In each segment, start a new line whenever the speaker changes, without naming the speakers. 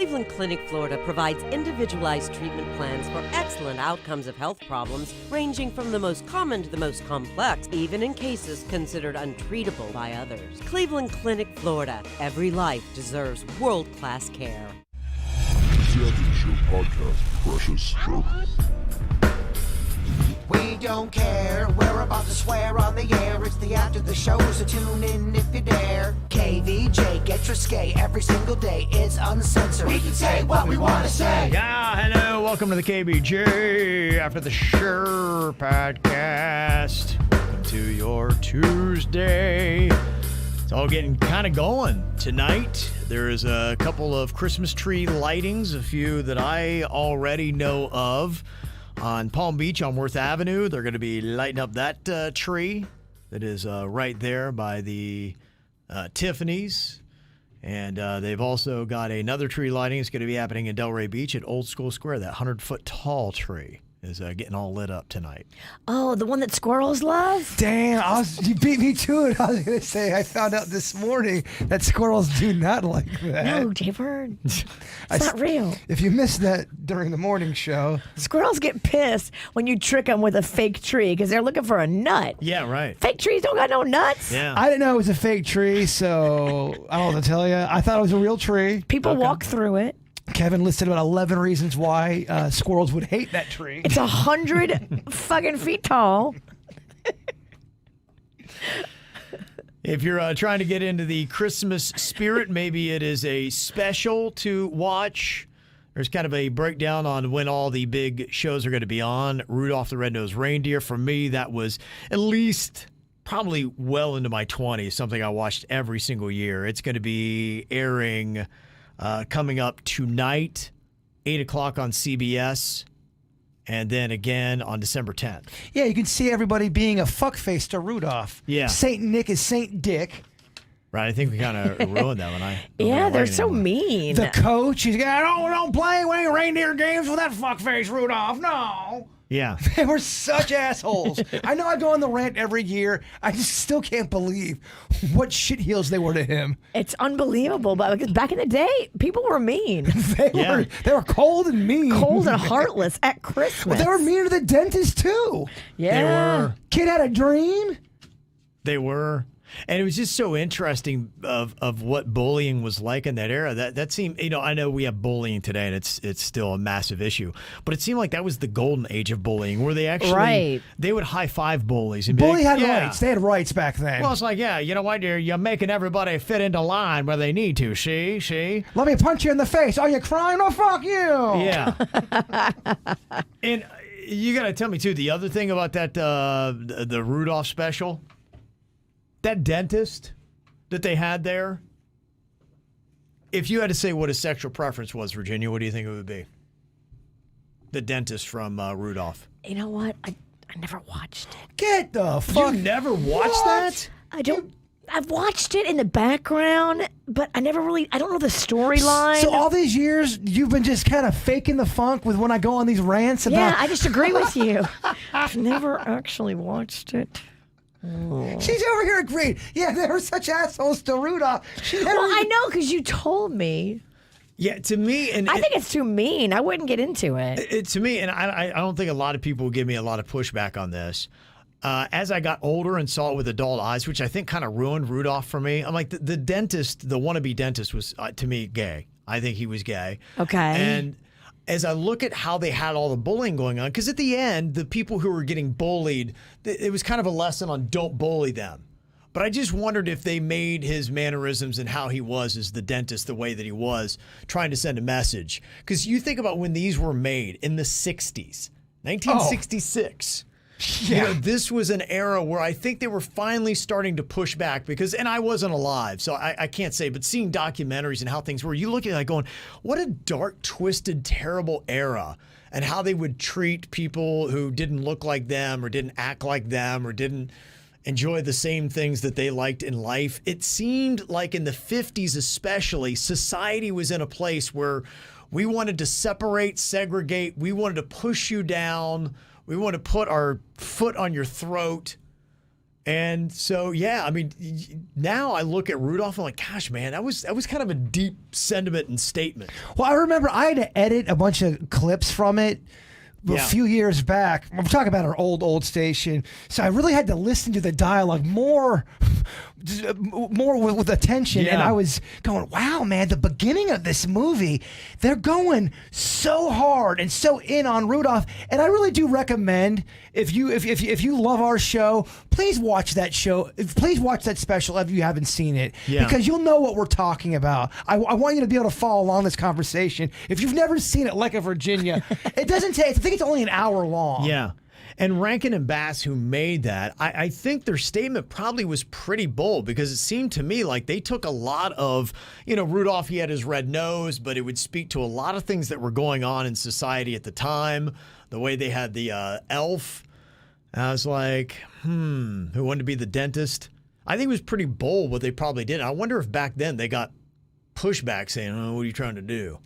Cleveland Clinic, Florida provides individualized treatment plans for excellent outcomes of health problems ranging from the most common to the most complex, even in cases considered untreatable by others. Cleveland Clinic, Florida. Every life deserves world-class care.
The After Show podcast, precious.
We don't care, we're about to swear on the air. It's the After the Show, so tune in if you dare. KVJ, get your skate every single day. It's uncensored. We can say what we want to say.
Yeah, hello, welcome to the KVJ After the Show podcast. Welcome to your Tuesday. It's all getting kind of going tonight. There is a couple of Christmas tree lightings, a few that I already know of. On Palm Beach on Worth Avenue, they're going to be lighting up that tree that is right there by the Tiffany's. And they've also got another tree lighting. It's going to be happening in Delray Beach at Old School Square. That 100-foot tall tree is getting all lit up tonight.
Oh, the one that squirrels love?
Damn, you beat me to it. I was going to say, I found out this morning that squirrels do not like that.
No, Jayford. It's not real.
If you missed that during the morning show.
Squirrels get pissed when you trick them with a fake tree because they're looking for a nut.
Yeah, right.
Fake trees don't got no nuts.
Yeah.
I didn't know it was a fake tree, so I don't know what to tell you. I thought it was a real tree.
People walk through it.
Kevin listed about 11 reasons why squirrels would hate that tree.
It's 100 fucking feet tall.
If you're trying to get into the Christmas spirit, maybe it is a special to watch. There's kind of a breakdown on when all the big shows are going to be on. Rudolph the Red-Nosed Reindeer, for me, that was at least probably well into my 20s, something I watched every single year. It's going to be airing coming up tonight, 8 o'clock on CBS, and then again on December 10th.
Yeah, you can see everybody being a fuckface to Rudolph.
Yeah.
Saint Nick is Saint Dick.
Right, I think we kind of ruined that one.
Yeah, they're so mean.
The coach, he's got, don't play any reindeer games with that fuckface Rudolph. No.
Yeah.
They were such assholes. I know I go on the rant every year. I just still can't believe what shitheels they were to him.
It's unbelievable, but because back in the day, people were mean.
They were cold and mean.
Cold and heartless at Christmas.
Well, they were mean to the dentist, too.
Yeah.
They were.
Kid had a dream.
They were. And it was just so interesting of what bullying was like in that era. That seemed, I know we have bullying today and it's still a massive issue, but it seemed like that was the golden age of bullying where they actually, they would high five bullies. And
Bully
be like,
had rights. They had rights back then.
Well, it's like, yeah, you know what? You're making everybody fit into line where they need to. See?
Let me punch you in the face. Are you crying? Oh, fuck you.
Yeah. And you got to tell me, too, the other thing about that, the Rudolph special, that dentist that they had there, if you had to say what his sexual preference was, Virginia, what do you think it would be? The dentist from Rudolph.
You know what? I never watched it.
Get the fuck.
You never watched that?
I've watched it in the background, but I don't know the storyline.
So all these years, you've been just kind of faking the funk with when I go on these rants about...
Yeah, I just agree with you. I've never actually watched it.
She's over here agreeing. Yeah, they were such assholes to Rudolph.
Well, I know because you told me.
Yeah, to me, and
I think it's too mean. I wouldn't get into it.
To me, and I don't think a lot of people will give me a lot of pushback on this. As I got older and saw it with adult eyes, which I think kind of ruined Rudolph for me, I'm like, the dentist, the wannabe dentist was, to me, gay. I think he was gay.
Okay.
And as I look at how they had all the bullying going on, because at the end, the people who were getting bullied, it was kind of a lesson on don't bully them. But I just wondered if they made his mannerisms and how he was as the dentist the way that he was, trying to send a message. Because you think about when these were made in the 60s, 1966.
Yeah.
This was an era where I think they were finally starting to push back because, and I wasn't alive, so I can't say, but seeing documentaries and how things were, you look at it like going, what a dark, twisted, terrible era, and how they would treat people who didn't look like them or didn't act like them or didn't enjoy the same things that they liked in life. It seemed like in the 50s especially, society was in a place where we wanted to separate, segregate, we wanted to push you down, we want to put our foot on your throat. And so, yeah, I mean, now I look at Rudolph and I'm like, gosh, man, that was kind of a deep sentiment and statement.
Well, I remember I had to edit a bunch of clips from it a few years back. I'm talking about our old station. So I really had to listen to the dialogue more with attention.
Yeah.
And I was going, wow, man, the beginning of this movie, they're going so hard and so in on Rudolph. And I really do recommend, if you love our show, please watch that show. Please watch that special if you haven't seen it.
Yeah.
Because you'll know what we're talking about. I want you to be able to follow along this conversation. If you've never seen it, like a Virginia, it doesn't take, I think it's only an hour long.
Yeah. And Rankin and Bass, who made that, I think their statement probably was pretty bold, because it seemed to me like they took a lot of, Rudolph, he had his red nose, but it would speak to a lot of things that were going on in society at the time. The way they had the elf. I was like, who wanted to be the dentist? I think it was pretty bold what they probably did. I wonder if back then they got pushback saying, oh, what are you trying to do?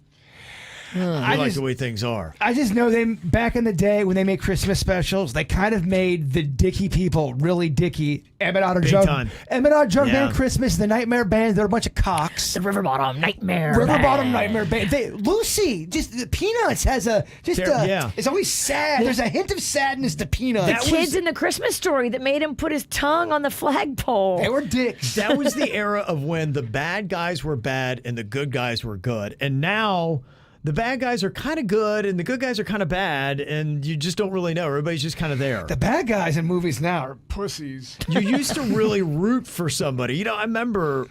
I like the way things are.
I just know them back in the day when they made Christmas specials, they kind of made the dicky people really dicky. Emmett Otter Drug Band Christmas, the Nightmare Band, they're a bunch of cocks.
The River Bottom Nightmare
Nightmare Band. Lucy, just the Peanuts has it's always sad. There's a hint of sadness to Peanuts.
The kids in the Christmas Story that made him put his tongue on the flagpole.
They were dicks.
That was the era of when the bad guys were bad and the good guys were good. And now the bad guys are kind of good and the good guys are kind of bad, and you just don't really know. Everybody's just kind of there.
The bad guys in movies now are pussies.
You used to really root for somebody. I remember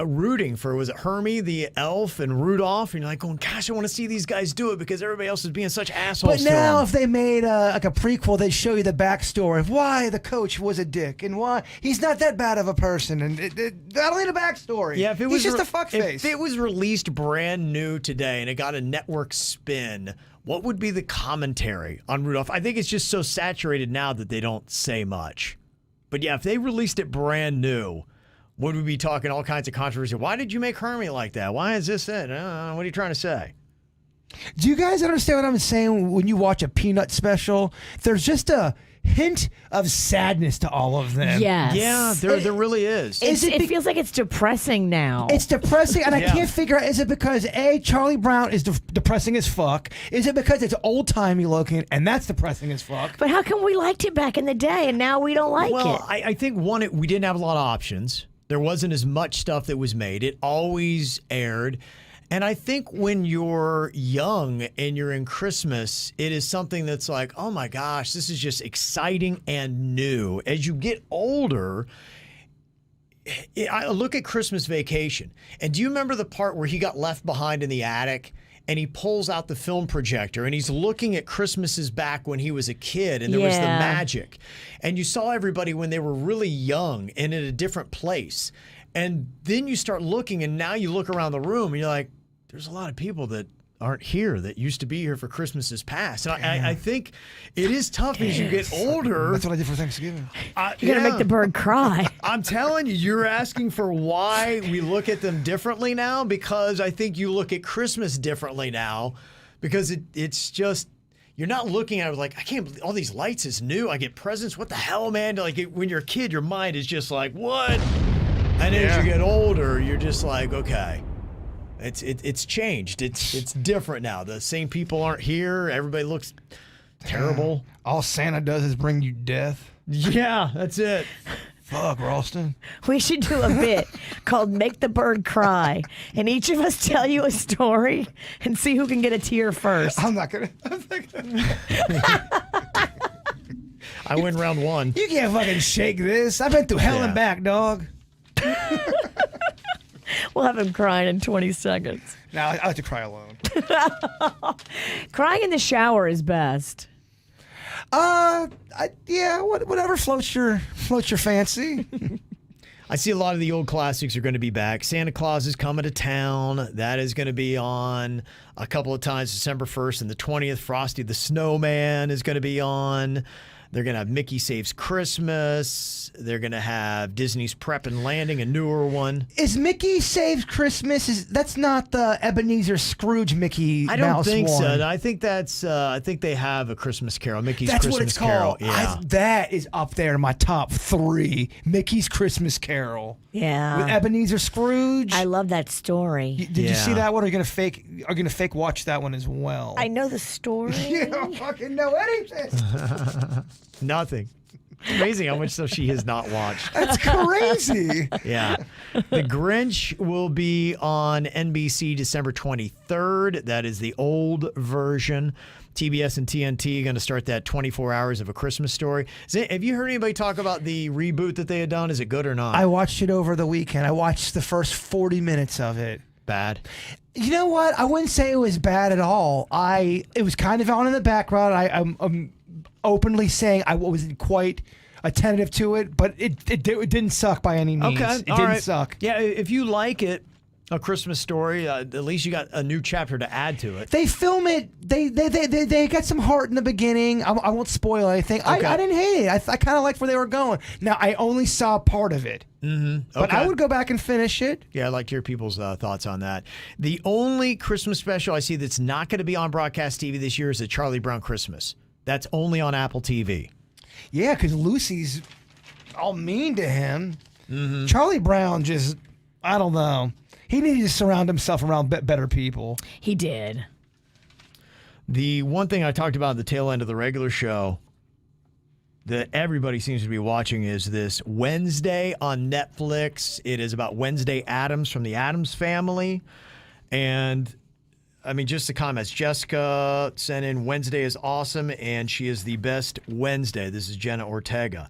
rooting for, was it Hermie the elf and Rudolph? And you're like going, gosh, I want to see these guys do it because everybody else is being such assholes.
But now if they made like a prequel, they'd show you the backstory of why the coach was a dick and why he's not that bad of a person. And that'll need a backstory.
Yeah, if it was
he's just a fuckface.
If it was released brand new today and it got a network spin, what would be the commentary on Rudolph? I think it's just so saturated now that they don't say much. But yeah, if they released it brand new, would we be talking all kinds of controversy? Why did you make Hermie like that? Why is this it? What are you trying to say?
Do you guys understand what I'm saying when you watch a Peanut special? There's just a hint of sadness to all of them.
Yes.
Yeah, there really is.
It feels like it's depressing now.
It's depressing, and I can't figure out, is it because, A, Charlie Brown is depressing as fuck? Is it because it's old-timey looking, and that's depressing as fuck?
But how come we liked it back in the day, and now we don't like it?
Well, I think, we didn't have a lot of options. There wasn't as much stuff that was made. It always aired. And I think when you're young and you're in Christmas, it is something that's like, oh my gosh, this is just exciting and new. As you get older, I look at Christmas Vacation. And do you remember the part where he got left behind in the attic? And he pulls out the film projector and he's looking at Christmases back when he was a kid and there was the magic. And you saw everybody when they were really young and in a different place. And then you start looking, and now you look around the room and you're like, there's a lot of people that aren't here that used to be here for Christmases past. And I think it is tough as you get older.
That's what I did for Thanksgiving.
You're going to make the bird cry.
I'm telling you, you're asking for why we look at them differently now, because I think you look at Christmas differently now, because it's just, you're not looking at it like, I can't believe all these lights is new. I get presents. What the hell, man? Like when you're a kid, your mind is just like, what? And as you get older, you're just like, okay. It's changed. It's different now. The same people aren't here. Everybody looks terrible.
All Santa does is bring you death.
Yeah, that's it.
Fuck, Ralston.
We should do a bit called Make the Bird Cry, and each of us tell you a story and see who can get a tear first.
I'm not gonna.
I win round one.
You can't fucking shake this. I've been through hell and back, dog.
We'll have him crying in 20 seconds.
No, I like to cry alone.
Crying in the shower is best.
Whatever floats your fancy.
I see a lot of the old classics are going to be back. Santa Claus is Coming to Town. That is going to be on a couple of times, December 1st and the 20th. Frosty the Snowman is going to be on. They're going to have Mickey Saves Christmas. They're going to have Disney's Prep and Landing, a newer one.
Is Mickey Saves Christmas? That's not the Ebenezer Scrooge Mickey Mouse one.
I don't think so. I think that's. I think they have a Christmas Carol. Mickey's
That's
Christmas
what it's
Carol.
called.
Yeah.
That is up there in my top 3. Mickey's Christmas Carol.
Yeah.
With Ebenezer Scrooge.
I love that story.
Did you see that one? Or are you gonna fake watch that one as well?
I know the story.
You don't fucking know anything.
Nothing. Amazing how much stuff she has not watched.
That's crazy.
Yeah. The Grinch will be on NBC December 23rd. That is the old version. TBS and TNT going to start that 24 hours of A Christmas Story. Have you heard anybody talk about the reboot that they had done? Is it good or not?
I watched it over the weekend. I watched the first 40 minutes of it.
Bad.
You know what? I wouldn't say it was bad at all. It was kind of on in the background. I'm openly saying I wasn't quite attentive to it, but it didn't suck by any means.
Okay,
it didn't suck.
Yeah, if you like it, A Christmas Story, at least you got a new chapter to add to it.
They film it. They got some heart in the beginning. I won't spoil anything.
Okay.
I didn't hate it. I kind of liked where they were going. Now I only saw part of it.
Mm-hmm.
But I would go back and finish it.
Yeah, I'd like to hear people's thoughts on that. The only Christmas special I see that's not going to be on broadcast TV this year is the Charlie Brown Christmas. That's only on Apple TV.
Yeah, because Lucy's all mean to him.
Mm-hmm.
Charlie Brown just, I don't know. He needed to surround himself around better people.
He did.
The one thing I talked about at the tail end of the regular show that everybody seems to be watching is this Wednesday on Netflix. It is about Wednesday Addams from the Addams Family. And I mean, just the comments. Jessica sent in, Wednesday is awesome, and she is the best Wednesday. This is Jenna Ortega.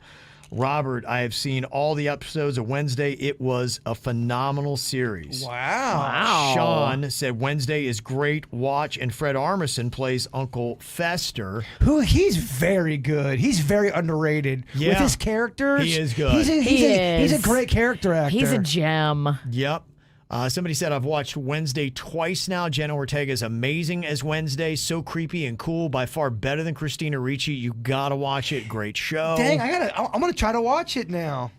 Robert, I have seen all the episodes of Wednesday. It was a phenomenal series.
Wow.
Sean said Wednesday is great. Watch, and Fred Armisen plays Uncle Fester.
He's very good. He's very underrated.
Yeah.
With his characters.
He is good.
He's a great character actor.
He's a gem.
Yep. Somebody said, I've watched Wednesday twice now. Jenna Ortega is amazing as Wednesday. So creepy and cool. By far better than Christina Ricci. You got to watch it. Great show.
Dang, I'm going to try to watch it now.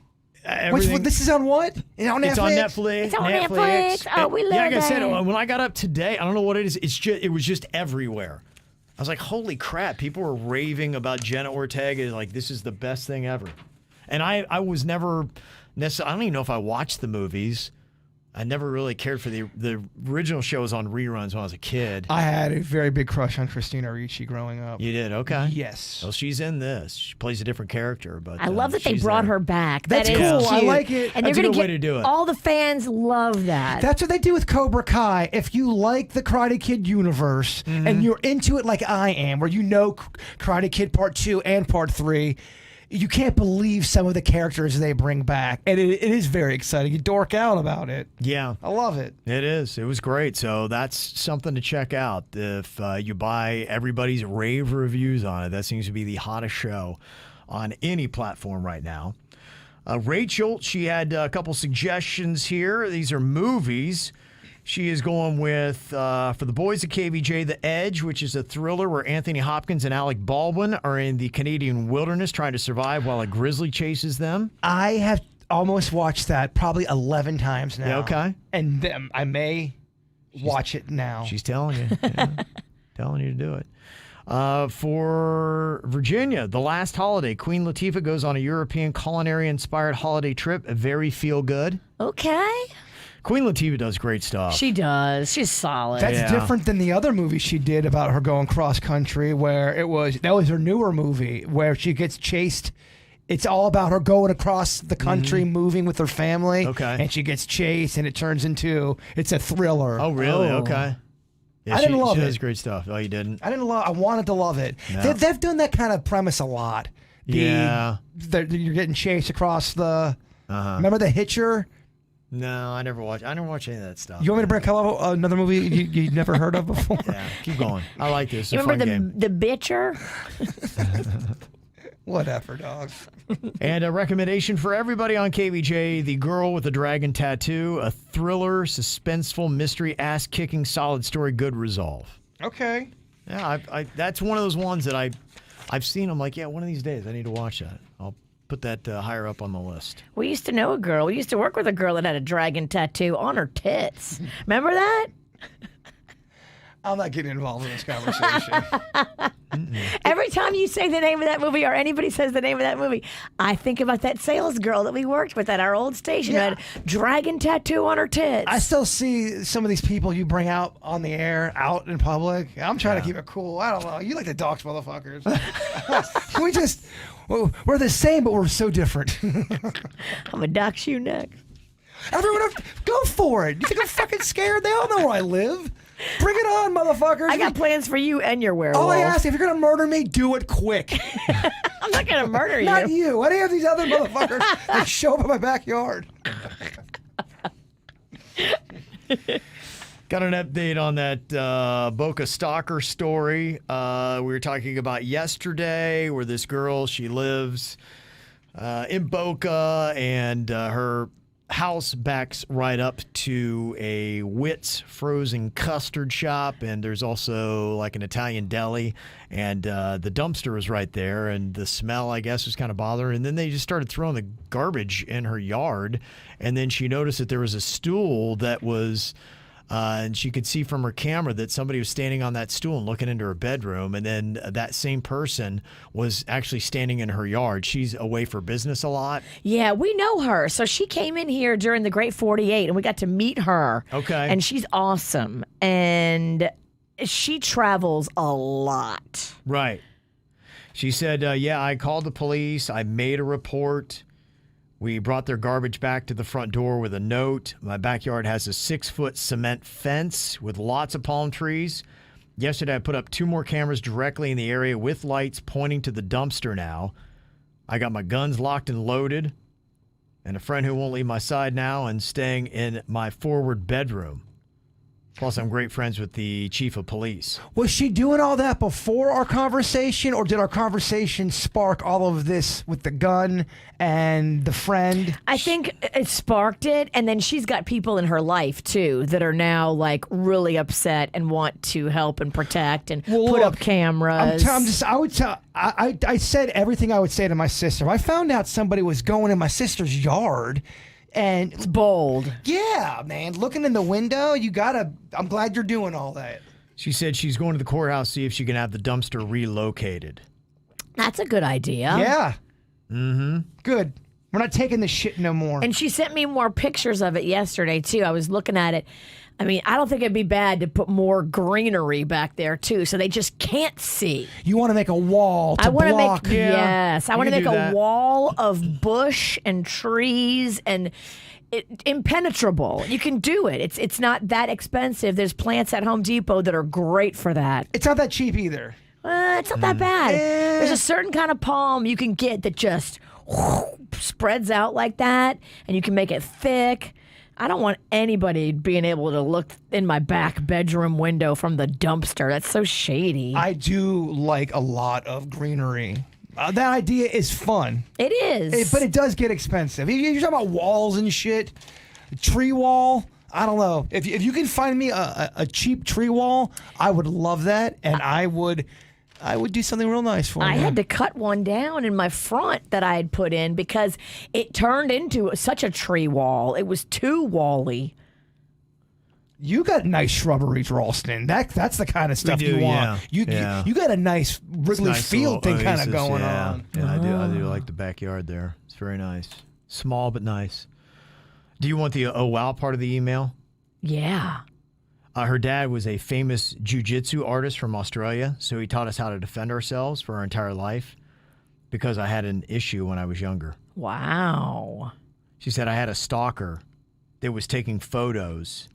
Everything-
This is on what?
It's on Netflix.
It's on Netflix. Oh, we love
Yeah, like I said,
that.
when I got up today, I don't know what it is. It was just everywhere. I was like, holy crap. People were raving about Jenna Ortega. Like, this is the best thing ever. And I was never necessarily, I don't even know if I watched the movies. I never really cared for the original shows on reruns when I was a kid.
I had a very big crush on Christina Ricci growing up.
You did? Okay.
Yes.
Well, she's in this. She plays a different character, but
I love that they
she's
brought
there.
her back.
That's
That is
cool. I
cute.
like it.
And
That's
they're
a
gonna
good way
get
to do it.
all the fans love that.
That's what they do with Cobra Kai. If you like the Karate Kid universe and you're into it like I am, where you know Karate Kid Part 2 and Part 3, you can't believe some of the characters they bring back. And it is very exciting. You dork out about it.
Yeah.
I love it.
It is. It was great. So that's something to check out. If you buy everybody's rave reviews on it, that seems to be the hottest show on any platform right now. Rachel, she had a couple suggestions here. These are movies. She is going with, for the boys at KVJ, The Edge, which is a thriller where Anthony Hopkins and Alec Baldwin are in the Canadian wilderness trying to survive while a grizzly chases them.
I have almost watched that probably 11 times now.
Yeah, okay.
And I may watch it now.
She's telling you. Yeah. Telling you to do it. For Virginia, The Last Holiday, Queen Latifah goes on a European culinary-inspired holiday trip. Very feel-good.
Okay.
Queen Latifah does great stuff.
She does. She's solid.
That's different than the other movie she did about her going cross country, where that was her newer movie where she gets chased. It's all about her going across the country, moving with her family.
Okay.
And she gets chased, and it turns into it's a thriller.
Oh, really?
Oh.
Okay. Yeah,
I didn't love
she
it.
does great stuff. Oh, you didn't?
I wanted to love it.
No.
They've done that kind of premise a lot.
Yeah.
You're getting chased across the. Remember The Hitcher?
No, I never watched any of that stuff.
You want me to bring up another movie you've never heard of before?
Yeah, keep going. I like this. It's
You
a fun
remember
game.
the Bitcher?
Whatever, dog.
And a recommendation for everybody on KVJ, The Girl with the Dragon Tattoo, a thriller, suspenseful, mystery, ass-kicking, solid story, good resolve.
Okay.
Yeah, I that's one of those ones that I I've seen them. Like, yeah, one of these days I need to watch that. I'll put that higher up on the list.
We used to know a girl. We used to work with a girl that had a dragon tattoo on her tits. Remember that?
I'm not getting involved in this conversation.
Every time you say the name of that movie or anybody says the name of that movie, I think about that sales girl that we worked with at our old station who had a dragon tattoo on her tits.
I still see some of these people you bring out on the air, out in public. I'm trying to keep it cool. I don't know. You like to dox motherfuckers. We're the same, but we're so different.
I'm going to dox you next.
Everyone, go for it. You think I'm fucking scared? They all know where I live. Bring it on, motherfuckers.
I got plans for you and your werewolf.
All I ask, if you're going to murder me, do it quick.
I'm not going to murder you.
Not you. Any of these other motherfuckers that show up in my backyard.
Got an update on that Boca Stalker story we were talking about yesterday, where this girl, she lives in Boca, and her house backs right up to a Witt's frozen custard shop, and there's also like an Italian deli, and the dumpster was right there, and the smell, I guess, was kind of bothering her. And then they just started throwing the garbage in her yard, and then she noticed that there was a stool that was and she could see from her camera that somebody was standing on that stool and looking into her bedroom. And then that same person was actually standing in her yard. She's away for business a lot.
Yeah, we know her. So she came in here during the Great 48, and we got to meet her.
Okay.
And she's awesome. And she travels a lot.
Right. She said, yeah, I called the police. I made a report. We brought their garbage back to the front door with a note. My backyard has a 6-foot cement fence with lots of palm trees. Yesterday, I put up 2 more cameras directly in the area with lights pointing to the dumpster now. I got my guns locked and loaded, and a friend who won't leave my side now and staying in my forward bedroom. Plus, I'm great friends with the chief of police.
Was she doing all that before our conversation, or did our conversation spark all of this with the gun and the friend?
I think it sparked it, and then she's got people in her life, too, that are now, like, really upset and want to help and protect and put up cameras.
I said everything I would say to my sister. I found out somebody was going in my sister's yard. And
it's bold.
Yeah, man. Looking in the window, I'm glad you're doing all that.
She said she's going to the courthouse to see if she can have the dumpster relocated.
That's a good idea.
Yeah.
Mm-hmm.
Good. We're not taking this shit no more.
And she sent me more pictures of it yesterday, too. I was looking at it. I mean, I don't think it'd be bad to put more greenery back there, too, so they just can't see.
You want to make a wall to block.
Yes. I want to make a wall of bush and trees and impenetrable. You can do it. It's not that expensive. There's plants at Home Depot that are great for that.
It's not that cheap either.
It's not that bad. There's a certain kind of palm you can get that just spreads out like that, and you can make it thick. I don't want anybody being able to look in my back bedroom window from the dumpster. That's so shady.
I do like a lot of greenery. That idea is fun.
It is.
But it does get expensive. You're talking about walls and shit. A tree wall. I don't know. If you can find me a cheap tree wall, I would love that. And I would do something real nice for you.
I had to cut one down in my front that I had put in because it turned into such a tree wall. It was too wally.
You got nice shrubberies, Ralston. That's the kind of stuff you want.
Yeah.
You got a nice Wrigley Field thing kind of going on.
Yeah, I do like the backyard there. It's very nice. Small but nice. Do you want the oh wow part of the email?
Yeah.
Her dad was a famous jiu-jitsu artist from Australia, so he taught us how to defend ourselves for our entire life because I had an issue when I was younger.
Wow.
She said I had a stalker that was taking photos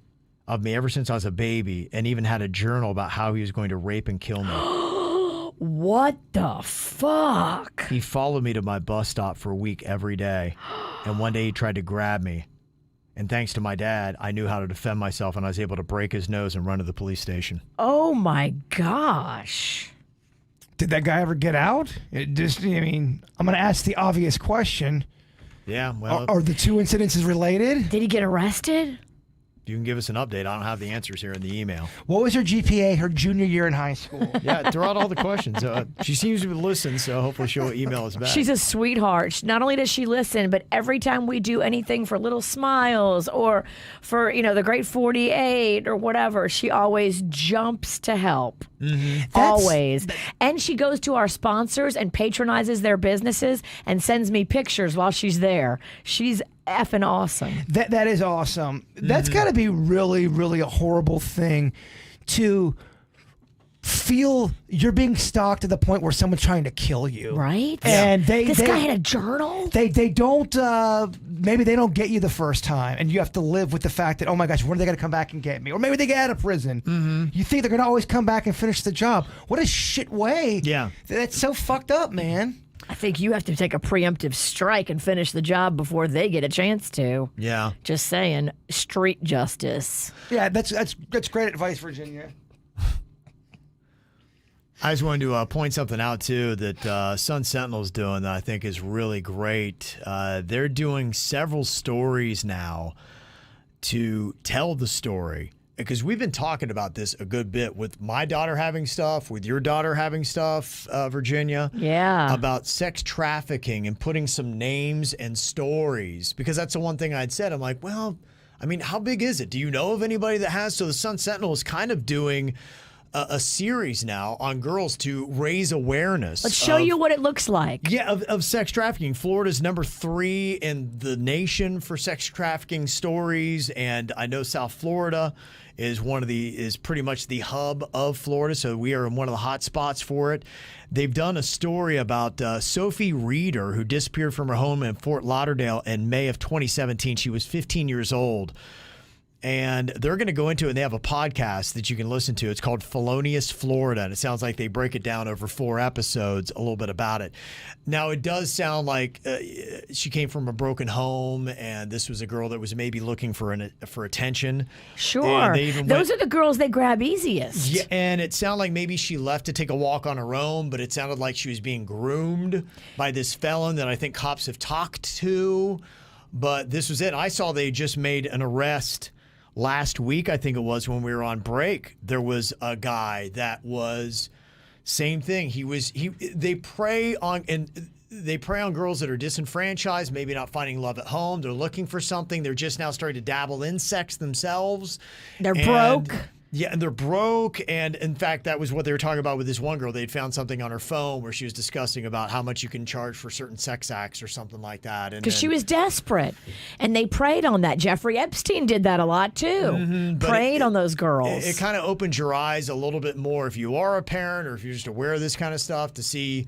of me ever since I was a baby and even had a journal about how he was going to rape and kill me.
What the fuck?
He followed me to my bus stop for a week every day, and one day he tried to grab me. And thanks to my dad, I knew how to defend myself, and I was able to break his nose and run to the police station.
Oh, my gosh.
Did that guy ever get out? I'm going to ask the obvious question.
Yeah, well...
Are the two incidences related?
Did he get arrested?
you can give us an update. I don't have the answers here in the email.
What was her GPA her junior year in high school?
Yeah, throw out all the questions. She seems to listen, so hopefully she'll email us back.
She's a sweetheart. Not only does she listen, but every time we do anything for Little Smiles or for, the Great 48 or whatever, she always jumps to help. Always. And she goes to our sponsors and patronizes their businesses and sends me pictures while she's there. She's effing awesome.
That is awesome. That's got to be really, really a horrible thing to feel you're being stalked to the point where someone's trying to kill you.
Right?
And
this guy had a journal?
They don't, maybe they don't get you the first time and you have to live with the fact that, oh my gosh, when are they going to come back and get me? Or maybe they get out of prison. You think they're going to always come back and finish the job. What a shit way.
Yeah.
That's so fucked up, man.
I think you have to take a preemptive strike and finish the job before they get a chance to.
Yeah. Just
saying, street justice.
Yeah, that's great advice, Virginia.
I just wanted to point something out, too, that Sun Sentinel's doing that I think is really great. They're doing several stories now to tell the story. Because we've been talking about this a good bit with my daughter having stuff, with your daughter having stuff, Virginia.
Yeah.
About sex trafficking and putting some names and stories. Because that's the one thing I'd said. I'm like, well, I mean, how big is it? Do you know of anybody that has? So the Sun Sentinel is kind of doing a series now on girls to raise awareness.
Let's show you what it looks like.
Yeah, of sex trafficking. Florida's number 3 in the nation for sex trafficking stories, and I know South Florida is pretty much the hub of Florida, so we are in one of the hot spots for it. They've done a story about Sophie Reeder, who disappeared from her home in Fort Lauderdale in May of 2017. She was 15 years old. And they're going to go into it, and they have a podcast that you can listen to. It's called Felonious Florida, and it sounds like they break it down over 4 episodes, a little bit about it. Now, it does sound like she came from a broken home, and this was a girl that was maybe looking for attention.
Sure. Those are the girls they grab easiest.
Yeah, and it sounded like maybe she left to take a walk on her own, but it sounded like she was being groomed by this felon that I think cops have talked to. But this was it. I saw they just made an arrest last week, I think it was, when we were on break. There was a guy that was same thing. They prey on girls that are disenfranchised, maybe not finding love at home. They're looking for something. They're just now starting to dabble in sex themselves.
They're broke.
Yeah, and they're broke. And in fact, that was what they were talking about with this one girl. They'd found something on her phone where she was discussing about how much you can charge for certain sex acts or something like that.
Because she was desperate. And they preyed on that. Jeffrey Epstein did that a lot, too. Preyed on those girls.
It kind of opens your eyes a little bit more if you are a parent or if you're just aware of this kind of stuff to see,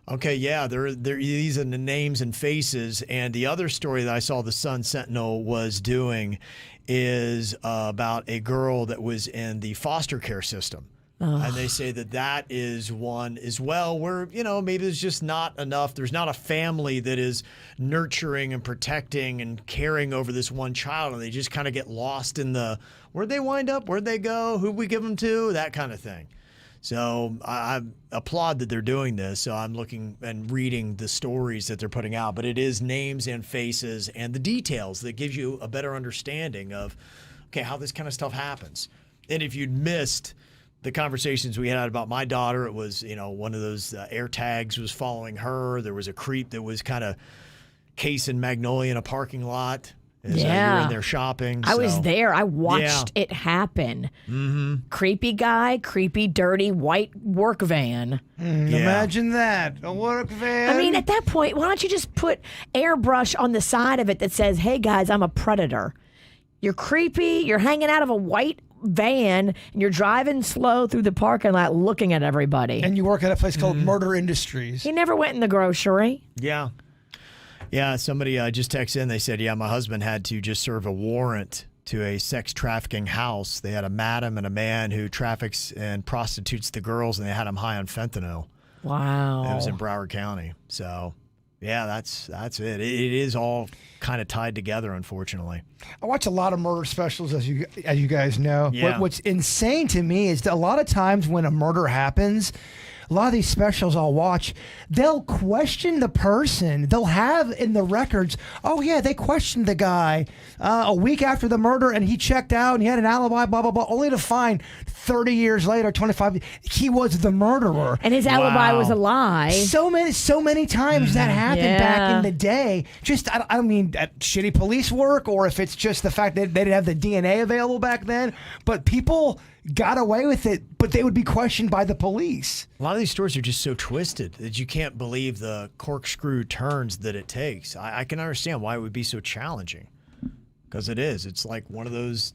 okay, yeah, these are the names and faces. And the other story that I saw the Sun Sentinel was doing is about a girl that was in the foster care system. And they say that is one as well where, maybe there's just not enough. There's not a family that is nurturing and protecting and caring over this one child. And they just kind of get lost in where'd they wind up? Where'd they go? Who'd we give them to? That kind of thing. So I applaud that they're doing this. So I'm looking and reading the stories that they're putting out. But it is names and faces and the details that gives you a better understanding of, okay, how this kind of stuff happens. And if you'd missed the conversations we had about my daughter, it was, one of those air tags was following her. There was a creep that was kind of casing Magnolia in a parking lot. You were in there shopping.
I was there. I watched it happen. Creepy guy, creepy, dirty, white work van.
Imagine that. A work van.
I mean, at that point, why don't you just put airbrush on the side of it that says, hey, guys, I'm a predator. You're creepy. You're hanging out of a white van, and you're driving slow through the parking lot looking at everybody.
And you work at a place called Murder Industries.
He never went in the grocery.
Yeah. Yeah, somebody just texted in. They said, my husband had to just serve a warrant to a sex trafficking house. They had a madam and a man who traffics and prostitutes the girls, and they had them high on fentanyl.
Wow.
It was in Broward County. So, yeah, that's it. It is all kind of tied together, unfortunately.
I watch a lot of murder specials, as you guys know.
Yeah.
What's insane to me is that a lot of times when a murder happens, a lot of these specials I'll watch, they'll question the person. They'll have in the records, oh yeah, they questioned the guy a week after the murder and he checked out and he had an alibi, blah, blah, blah, only to find 30 years later, 25, he was the murderer.
And his alibi was a lie.
So many times that happened back in the day. Just, I don't mean shitty police work or if it's just the fact that they didn't have the DNA available back then, but people got away with it, but they would be questioned by the police.
A lot of these stories are just so twisted that you can't believe the corkscrew turns that it takes. I can understand why it would be so challenging, because it is. It's like one of those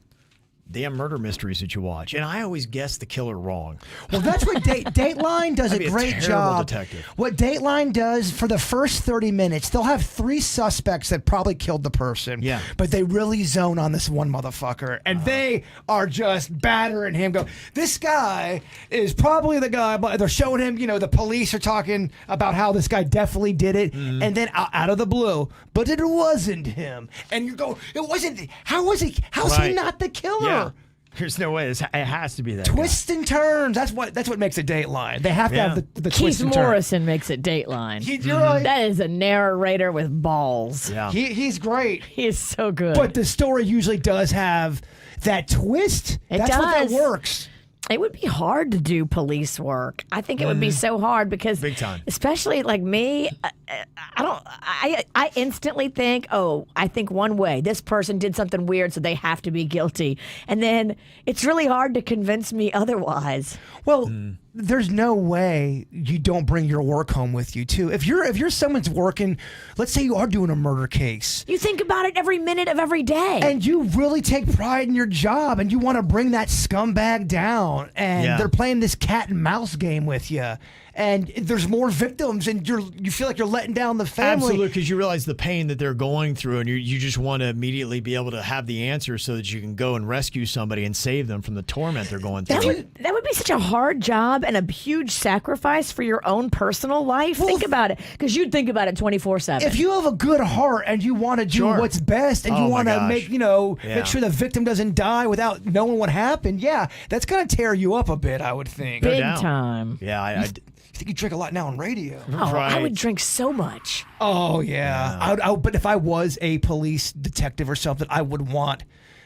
damn murder mysteries that you watch. And I always guess the killer wrong.
Well, that's what Dateline does a great job.
Detective.
What Dateline does for the first 30 minutes, they'll have 3 suspects that probably killed the person.
Yeah.
But they really zone on this one motherfucker. And they are just battering him. Go, this guy is probably the guy. But they're showing him, the police are talking about how this guy definitely did it.
Mm-hmm.
And then out of the blue, but it wasn't him. And you go, it wasn't. How was he? How's he not the killer?
Yeah. There's no way. It has to be that
Twists
guy.
and turns. That's what makes it Dateline. They have to have the
Keith
twists and turns.
Morrison makes it Dateline.
You're right.
That is a narrator with balls.
Yeah.
He's great.
He is so good.
But the story usually does have that twist.
It
That's what
does.
that works.
It would be hard to do police work. I think it would be so hard because,
Big time.
especially like me, I instantly think, I think one way. This person did something weird, so they have to be guilty. And then it's really hard to convince me otherwise.
Well, there's no way you don't bring your work home with you too. If you're someone's working, let's say you are doing a murder case.
You think about it every minute of every day.
And you really take pride in your job and you want to bring that scumbag down and they're playing this cat and mouse game with you. And there's more victims, and you feel like you're letting down the family.
Absolutely, because you realize the pain that they're going through, and you just want to immediately be able to have the answer so that you can go and rescue somebody and save them from the torment they're going through.
That would be such a hard job and a huge sacrifice for your own personal life. Think about it, because you'd think about it 24/7.
If you have a good heart and you want to do what's best and you want to make sure the victim doesn't die without knowing what happened, that's going to tear you up a bit, I would think.
Big time.
Yeah, I
I think you drink a lot now on radio.
Oh, I would drink so much.
Oh, yeah. But if I was a police detective or something, I would want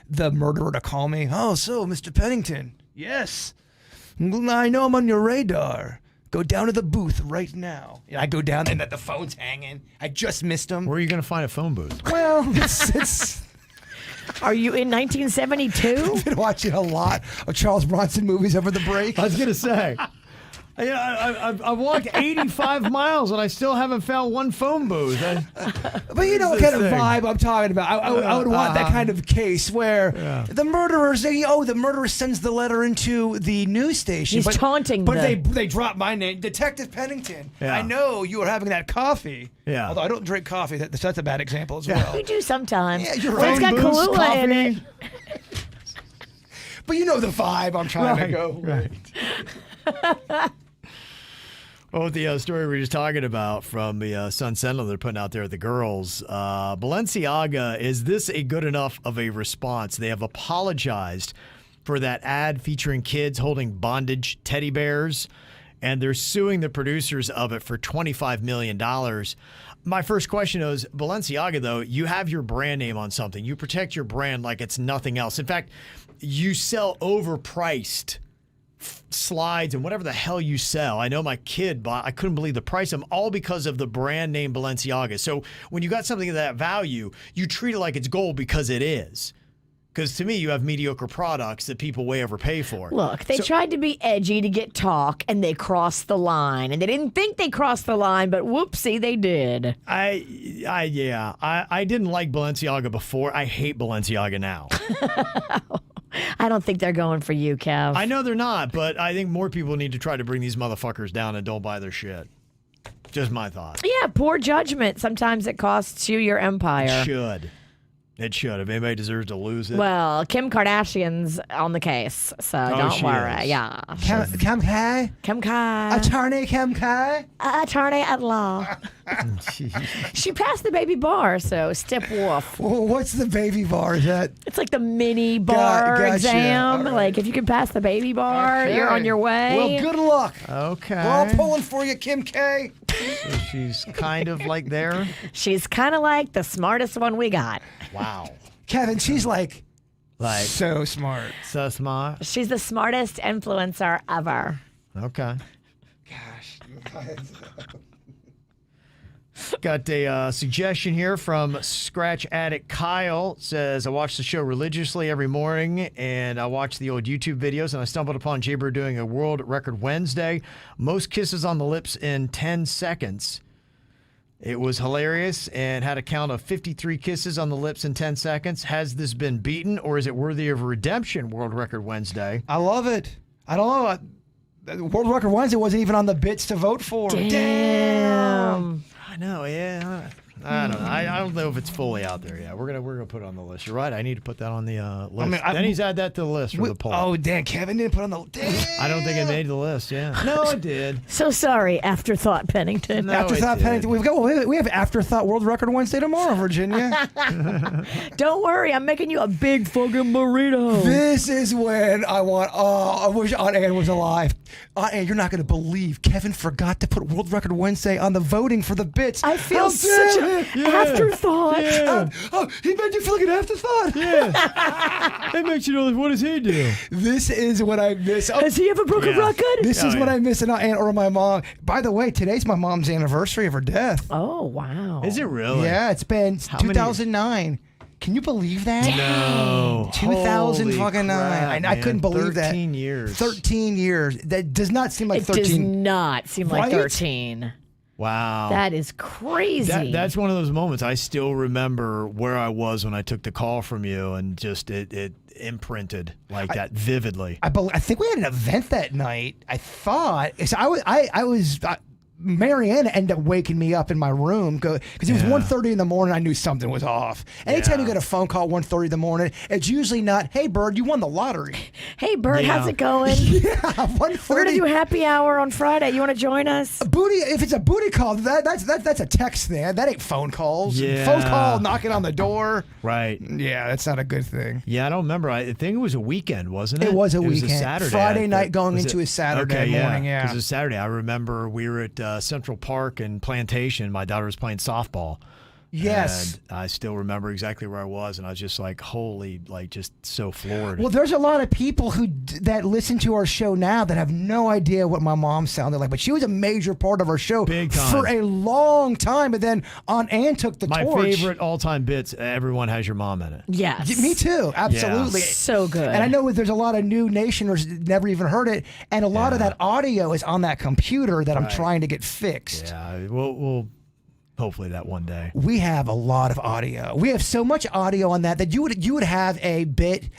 the murderer to call me. Oh, so, Mr. Pennington. Yes. I know I'm on your radar. Go down to the booth right now. I go down and the phone's hanging. I just missed him.
Where are you going to find a phone booth?
Well, it's
Are you in 1972?
I've been watching a lot of Charles Bronson movies over the break.
I was going to say. I walked 85 miles and I still haven't found one phone booth.
But you know what kind of vibe I'm talking about. I would want that kind of case where the murderer sends the letter into the news station.
He's taunting
But
them.
they drop my name, Detective Pennington.
Yeah.
I know you were having that coffee.
Yeah.
Although I don't drink coffee. That's a bad example as well.
You do sometimes.
Yeah, you're
Well, it's
right.
got
Phone booths,
Kahlua in it.
But you know the vibe I'm trying to go.
Right. Well, the story we were just talking about from the Sun Sentinel they're putting out there at the girls, Balenciaga, is this a good enough of a response? They have apologized for that ad featuring kids holding bondage teddy bears, and they're suing the producers of it for $25 million. My first question is, Balenciaga, though, you have your brand name on something. You protect your brand like it's nothing else. In fact, you sell overpriced slides and whatever the hell you sell. I know my kid bought, I couldn't believe the price of them, all because of the brand name Balenciaga. So when you got something of that value, you treat it like it's gold because it is. Because to me, you have mediocre products that people way overpay for.
Look, they tried to be edgy to get talk, and they crossed the line. And they didn't think they crossed the line, but whoopsie, they did.
I didn't like Balenciaga before. I hate Balenciaga now.
I don't think they're going for you, Kev.
I know they're not, but I think more people need to try to bring these motherfuckers down and don't buy their shit. Just my thought.
Yeah, poor judgment. Sometimes it costs you your empire.
Should. It should. If anybody deserves to lose it.
Well, Kim Kardashian's on the case, so don't
she
worry.
is.
Yeah.
Kim K?
Kim K.
Attorney Kim K?
Attorney at law. She passed the baby bar, so step wolf.
Well, what's the baby bar? Is that?
It's like the mini bar
Gotcha.
exam.
All right.
Like if you can pass the baby bar,
Okay.
you're on your way.
Well, good luck.
Okay.
We're all pulling for you, Kim K.
So she's kind of like there.
She's kind of like the smartest one we got.
Wow.
Kevin, she's like
So
smart.
So smart.
She's the smartest influencer ever.
Okay.
Gosh.
Got a suggestion here from Scratch Addict Kyle. Says, I watch the show religiously every morning, and I watch the old YouTube videos, and I stumbled upon Jaber doing a world record Wednesday. Most kisses on the lips in 10 seconds. It was hilarious and had a count of 53 kisses on the lips in 10 seconds. Has this been beaten, or is it worthy of redemption, World Record Wednesday?
I love it. I don't know. World Record Wednesday wasn't even on the bits to vote for.
Damn.
I know, yeah. I don't know. I don't know if it's fully out there yet. We're gonna put it on the list. You're right. I need to put that on the list. Denny's add that to the list for the poll.
Oh, damn. Kevin didn't put on the list.
I don't think it made the list. Yeah. No, it did.
So sorry, Afterthought Pennington.
No,
Afterthought
it did.
Pennington. We have Afterthought World Record Wednesday tomorrow, Virginia.
Don't worry, I'm making you a big fucking burrito.
This is when I want. Oh, I wish Aunt Ann was alive. Aunt Ann, you're not going to believe Kevin forgot to put World Record Wednesday on the voting for the bits.
I feel
How
such
dare
an
he?
afterthought.
Oh, he made you feel like an afterthought.
Yeah. It makes you know, what does he do?
This is what I miss. Oh,
Has he ever broke a
Yeah.
record?
this is
Oh,
what
yeah.
I miss an Aunt Ann or my mom. By the way, today's my mom's anniversary of her death.
Oh, wow.
Is it really?
Yeah, it's been
How many-
2009. Can you believe that?
No.
2009.
Holy crap,
I couldn't
man.
believe that.
13 years.
13 years. That does not seem like
It does
13.
not seem like
Right?
13.
Wow.
That is crazy.
That's one of those moments. I still remember where I was when I took the call from you, and just it imprinted like that vividly.
I think we had an event that night. I thought. So I was Marianne ended up waking me up in my room because it was
Yeah.
1:30 in the morning. I knew something was off. Anytime
Yeah.
you get a phone call at 1:30 in the morning, it's usually not, "Hey, Bird, you won the lottery."
Hey, Bert,
Yeah.
how's it going?
Yeah,
We're going to
1:30.
do happy hour on Friday. You want to join us?
Booty. If it's a booty call, that's a text thing. That ain't phone calls.
Yeah.
Phone call, knocking on the door.
Right.
Yeah, that's not a good thing.
Yeah, I don't remember. I think it was a weekend, wasn't it?
It was a
It
weekend.
was a Saturday.
Friday
I
night
think.
going
Was
into
it?
a Saturday
Okay,
morning, yeah.
Because it was Saturday. I remember we were at Central Park and Plantation. My daughter was playing softball.
Yes.
And I still remember exactly where I was, and I was just like, holy, like just so floored.
Well, there's a lot of people that listen to our show now that have no idea what my mom sounded like, but she was a major part of our show
Big time.
for a long time. But then Aunt Ann took the
My
torch.
favorite all-time bits, everyone has your mom in it.
Yes.
Me too, absolutely.
So good.
And I know there's a lot of new nationers that never even heard it, and a lot of that audio is on that computer that I'm trying to get fixed.
Yeah, we'll hopefully that one day.
We have a lot of audio. We have so much audio on that you would have a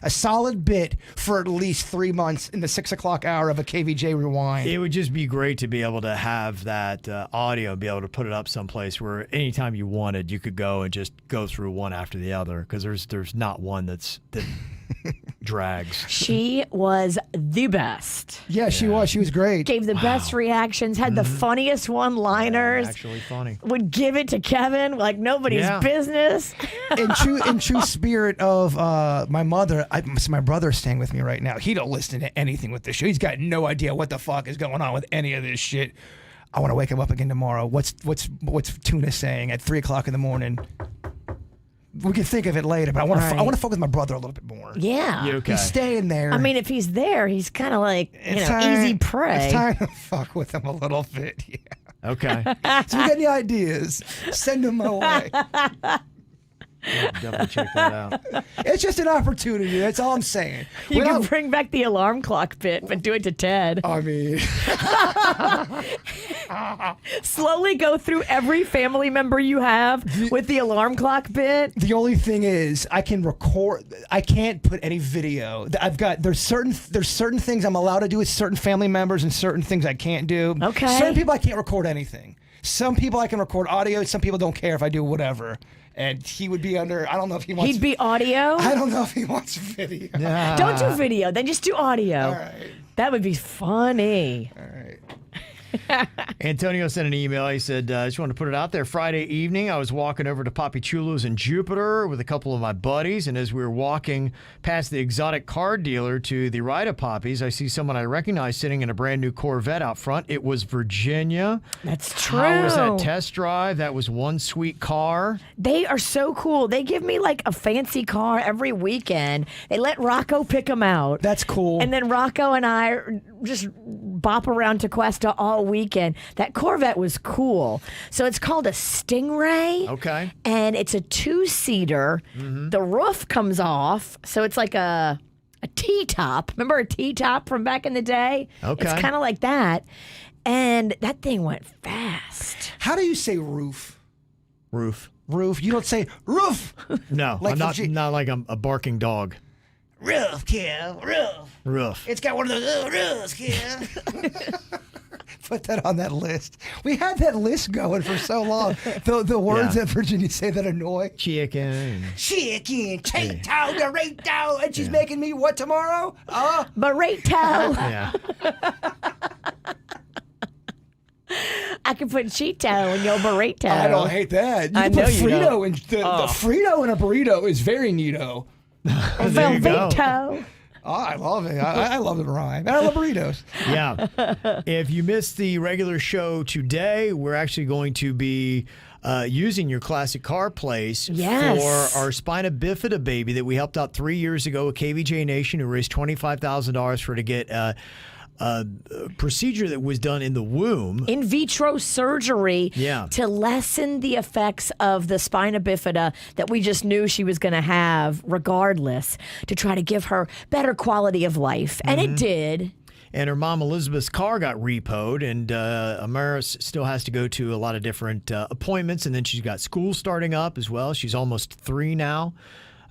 solid bit for at least 3 months in the 6 o'clock hour of a KVJ Rewind.
It would just be great to be able to have that audio and be able to put it up someplace where anytime you wanted, you could go and just go through one after the other, because there's not one that drags.
She was the best.
Yeah, she was. She was great.
Gave the best reactions, had the funniest one-liners.
Actually funny.
Would give it to Kevin like nobody's
Yeah.
business.
in true spirit of my mother, so my brother's staying with me right now. He don't listen to anything with this show. He's got no idea what the fuck is going on with any of this shit. I want to wake him up again tomorrow. What's Tuna saying at 3 o'clock in the morning? We can think of it later, but I want to
Right.
I want to fuck with my brother a little bit more.
Yeah.
You okay?
He's staying there.
I mean, if he's there, he's kind of like,
It's time-
easy prey.
It's time to fuck with him a little bit. Yeah.
Okay.
So if you got any ideas, send them my way.
We'll definitely check that out.
It's just an opportunity. That's all I'm saying.
You
Well,
can bring back the alarm clock bit, but do it to Ted.
I mean,
Slowly go through every family member you have with the alarm clock bit.
the only thing is I can record. I can't put any video. There's certain things I'm allowed to do with certain family members and certain things I can't do.
Okay.
Certain people I can't record anything. Some people I can record audio. Some people don't care if I do whatever. And he would be under. I don't know if he wants.
He'd be audio.
I don't know if he wants video.
Don't do video. Then just do audio.
All right.
That would be funny.
All right.
Antonio sent an email. He said, I just want to put it out there. Friday evening, I was walking over to Papi Chulo's in Jupiter with a couple of my buddies. And as we were walking past the exotic car dealer to the right of Papi's, I see someone I recognize sitting in a brand new Corvette out front. It was Virginia.
That's true.
How was that test drive? That was one sweet car.
They are so cool. They give me like a fancy car every weekend. They let Rocco pick them out.
That's cool.
And then Rocco and I just bop around to Cuesta all weekend. That Corvette was cool. So it's called a Stingray.
Okay.
And it's a 2-seater. Mm-hmm. The roof comes off. So it's like a T-top. Remember a T-top from back in the day?
Okay.
It's kind of like that. And that thing went fast.
How do you say roof?
Roof.
Roof. You don't say roof.
No,
Like
I'm not like I'm a barking dog.
Roof, kid. Roof.
Roof.
It's got one of those roofs, kid. Put that on that list. We had that list going for so long. The words that Virginia say that annoy.
Chicken.
Chicken, Tato, Dorito, and she's making me what tomorrow?
Burrito.
Yeah.
I can put Cheeto in your burrito.
I don't hate that. You
I
can
know
put
you
Frito
don't.
in the Frito in a burrito is very neato.
There you go.
Velveto.
Oh, I love it. I love the rhyme. And I love burritos.
Yeah. If you missed the regular show today, we're actually going to be using your classic car place
Yes.
for our Spina bifida baby that we helped out 3 years ago, a KVJ Nation who raised $25,000 for her to get a procedure that was done in the womb.
In vitro surgery
Yeah.
to lessen the effects of the spina bifida that we just knew she was going to have regardless, to try to give her better quality of life. And it did.
And her mom, Elizabeth's car got repoed, and Amaris still has to go to a lot of different appointments, and then she's got school starting up as well. She's almost 3 now.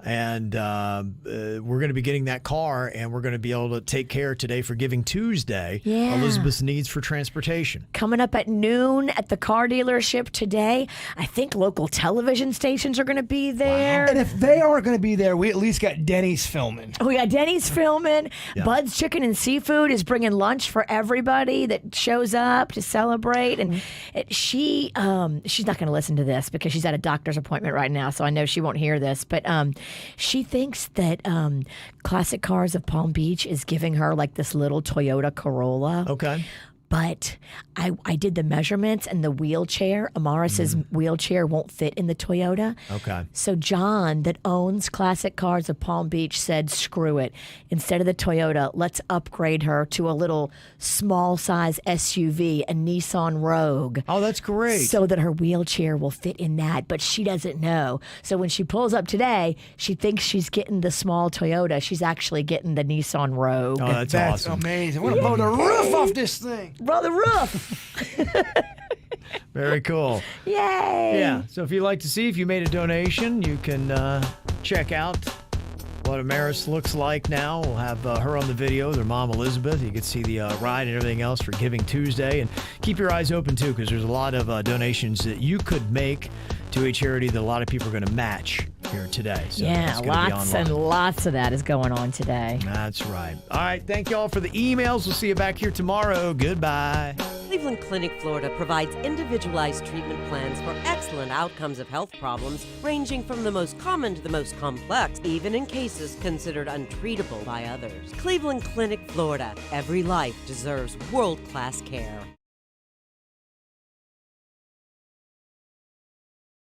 And we're going to be getting that car, and we're going to be able to take care today for Giving Tuesday.
Yeah.
Elizabeth's needs for transportation.
Coming up at noon at the car dealership today. I think local television stations are going to be there.
And if they aren't going to be there, we at least got Denny's filming.
We got Denny's filming.
Yeah.
Bud's Chicken and Seafood is bringing lunch for everybody that shows up to celebrate. And she's not going to listen to this because she's at a doctor's appointment right now, so I know she won't hear this. But she thinks that Classic Cars of Palm Beach is giving her like this little Toyota Corolla.
Okay.
But I did the measurements, and the wheelchair, Amaris's wheelchair, won't fit in the Toyota.
Okay.
So John, that owns Classic Cars of Palm Beach, said, screw it. Instead of the Toyota, let's upgrade her to a little small-size SUV, a Nissan Rogue.
Oh, that's great.
So that her wheelchair will fit in that, but she doesn't know. So when she pulls up today, she thinks she's getting the small Toyota. She's actually getting the Nissan Rogue.
Oh, that's awesome.
Amazing. We're going to blow the roof off this thing.
Roll the roof.
Very cool.
Yay.
Yeah. So if you'd like to see if you made a donation, you can check out what Amaris looks like now. We'll have her on the video, their mom, Elizabeth. You can see the ride and everything else for Giving Tuesday. And keep your eyes open, too, because there's a lot of donations that you could make to a charity that a lot of people are going to match here today. So
Yeah,
it's gonna be
lots
online.
and lots of that is going on today.
That's right. All right. Thank you all for the emails. We'll see you back here tomorrow. Goodbye.
Cleveland Clinic, Florida provides individualized treatment plans for excellent outcomes of health problems, ranging from the most common to the most complex, even in cases considered untreatable by others. Cleveland Clinic, Florida. Every life deserves world-class care.